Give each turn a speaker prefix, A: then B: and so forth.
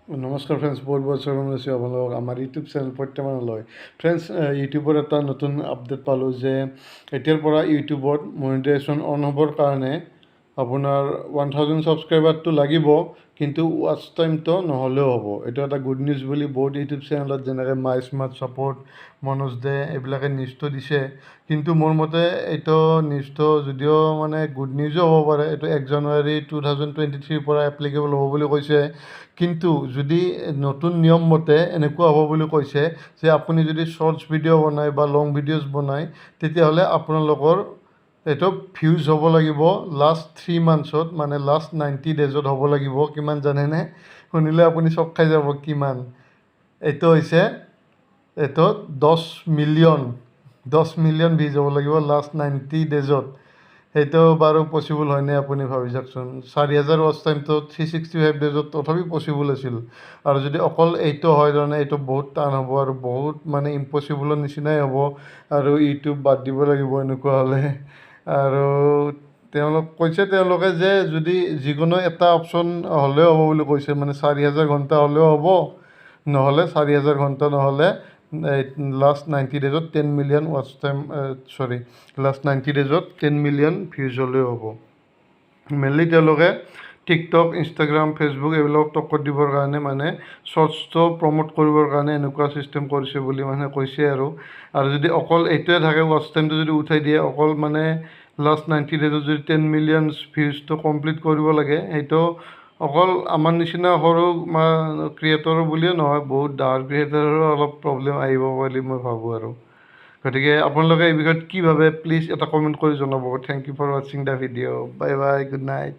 A: নমস্কাৰ ফ্ৰেণ্ডছ, বহুত বহুত স্বাগতম জনাইছোঁ আপোনালোকক আমাৰ ইউটিউব চেনেল প্ৰত্যামানলৈ। ফ্ৰেণ্ডছ, ইউটিউবৰ এটা নতুন আপডেট পালোঁ যে এতিয়াৰ পৰা ইউটিউবত মনিটাইজেশ্যন অন হ'বৰ কাৰণে আপোনাৰ 1000 ছাবস্ক্ৰাইবাৰটো লাগিব, কিন্তু ৱাটচ টাইমটো নহ'লেও হ'ব। এইটো এটা গুড নিউজ বুলি বহুত ইউটিউব চেনেলত যেনেকৈ মাই স্মাৰ্ট ছাপোৰ্ট, মনোজ দে এইবিলাকে নিউজটো দিছে। কিন্তু মোৰ মতে এইটো নিউজটো যদিও মানে গুড নিউজো হ'ব পাৰে, এইটো 1 জানুৱাৰী 2023 পৰা এপ্লিকেবল হ'ব বুলি কৈছে। কিন্তু যদি নতুন নিয়ম মতে এনেকুৱা হ'ব বুলি কৈছে যে আপুনি যদি শ্বৰ্টছ ভিডিঅ' বনায় বা লং ভিডিঅ'জ বনায়, তেতিয়াহ'লে আপোনালোকৰ এইটো ভিউজ হ'ব লাগিব লাষ্ট 3 মান্থছত, মানে লাষ্ট 90 ডেজত হ'ব লাগিব। কিমান জানেনে? শুনিলে আপুনি চক খাই যাব কিমান। এইটো হৈছে 10 মিলিয়ন 10 মিলিয়ন ভিউজ হ'ব লাগিব লাষ্ট 90 ডেজত। সেইটো বাৰু পচিবল হয়নে আপুনি ভাবি চাওকচোন। 4000 ৱাটচ টাইমটো 365 ডেজত তথাপি পচিবল আছিল। আৰু যদি অকল এইটো হয় তাৰমানে এইটো বহুত টান হ'ব আৰু বহুত মানে ইম্পচিবলৰ নিচিনাই হ'ব, আৰু ইউটিউব বাদ দিব লাগিব এনেকুৱা হ'লে। আৰু তেওঁলোকে যে যদি যিকোনো এটা অপশ্যন হ'লেও হ'ব বুলি কৈছে, মানে 4000 ঘণ্টা হ'লেও হ'ব, নহ'লে 4000 ঘণ্টা নহ'লে লাষ্ট 90 ডেজত 10 মিলিয়ন ৱাটচ টাইম, লাষ্ট 90 ডেজত 10 মিলিয়ন ভিউজ হ'লেও হ'ব। মেইনলি তেওঁলোকে টিকটক, ইনষ্টাগ্ৰাম, ফেচবুক এইবিলাক টক্কৰ দিবৰ কাৰণে, মানে শ্বৰ্টছটো প্ৰমোট কৰিবৰ কাৰণে এনেকুৱা ছিষ্টেম কৰিছে বুলি মানে কৈছে। আৰু যদি অকল এইটোৱে থাকে, ৱাটচ টাইমটো যদি উঠাই দিয়ে, অকল মানে লাষ্ট 90 ডেজত যদি 10 মিলিয়ন ভিউজটো কমপ্লিট কৰিব লাগে, সেইটো অকল আমাৰ নিচিনা সৰু ক্ৰিয়েটৰ বুলিয়ে নহয়, বহুত ডাঙৰ ক্ৰিয়েটৰো অলপ প্ৰব্লেম আহিব বুলি মই ভাবোঁ। আৰু গতিকে আপোনালোকে এই বিষয়ত কি ভাবে, প্লিজ এটা কমেণ্ট কৰি জনাব। থেংক ইউ ফৰ ৱাচিং the video'. Bye bye, good night.